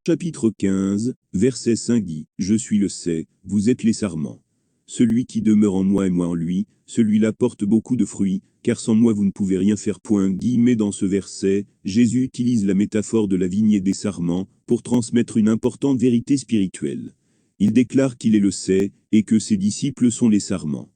Chapitre 15, verset 5 dit, « Je suis le sais, vous êtes les sarments. Celui qui demeure en moi et moi en lui, celui-là porte beaucoup de fruits, car sans moi vous ne pouvez rien faire. » Mais dans ce verset, Jésus utilise la métaphore de la vigne et des sarments pour transmettre une importante vérité spirituelle. Il déclare qu'il est le sais et que ses disciples sont les sarments.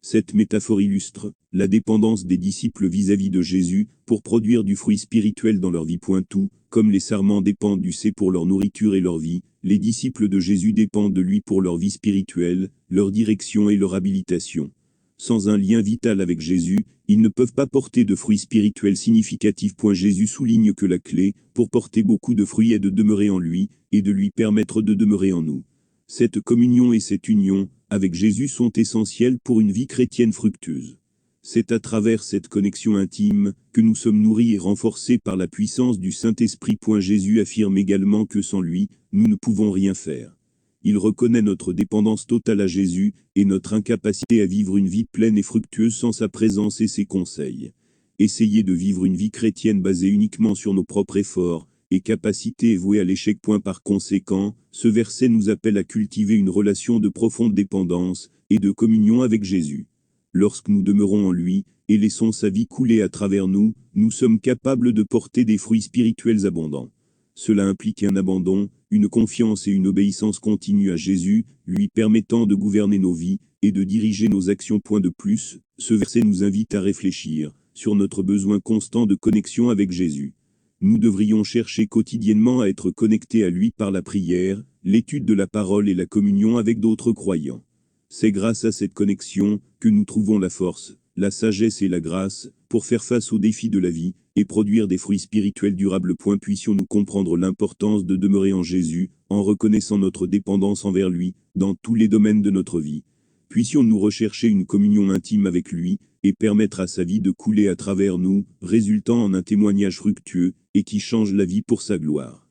Cette métaphore illustre la dépendance des disciples vis-à-vis de Jésus pour produire du fruit spirituel dans leur vie. Tout, comme les sarments dépendent du sais pour leur nourriture et leur vie, les disciples de Jésus dépendent de lui pour leur vie spirituelle, leur direction et leur habilitation. Sans un lien vital avec Jésus, ils ne peuvent pas porter de fruits spirituels significatifs. Jésus souligne que la clé pour porter beaucoup de fruits est de demeurer en lui et de lui permettre de demeurer en nous. Cette communion et cette union avec Jésus sont essentielles pour une vie chrétienne fructueuse. C'est à travers cette connexion intime que nous sommes nourris et renforcés par la puissance du Saint-Esprit. Jésus affirme également que sans lui, nous ne pouvons rien faire. Il reconnaît notre dépendance totale à Jésus et notre incapacité à vivre une vie pleine et fructueuse sans sa présence et ses conseils. Essayer de vivre une vie chrétienne basée uniquement sur nos propres efforts et capacités est voué à l'échec. Par conséquent, ce verset nous appelle à cultiver une relation de profonde dépendance et de communion avec Jésus. Lorsque nous demeurons en lui et laissons sa vie couler à travers nous, nous sommes capables de porter des fruits spirituels abondants. Cela implique un abandon, une confiance et une obéissance continue à Jésus, lui permettant de gouverner nos vies et de diriger nos actions. De plus, ce verset nous invite à réfléchir sur notre besoin constant de connexion avec Jésus. Nous devrions chercher quotidiennement à être connectés à lui par la prière, l'étude de la parole et la communion avec d'autres croyants. C'est grâce à cette connexion que nous trouvons la force, la sagesse et la grâce pour faire face aux défis de la vie et produire des fruits spirituels durables. Puissions-nous comprendre l'importance de demeurer en Jésus en reconnaissant notre dépendance envers lui dans tous les domaines de notre vie. Puissions-nous rechercher une communion intime avec lui et permettre à sa vie de couler à travers nous, résultant en un témoignage fructueux et qui change la vie pour sa gloire.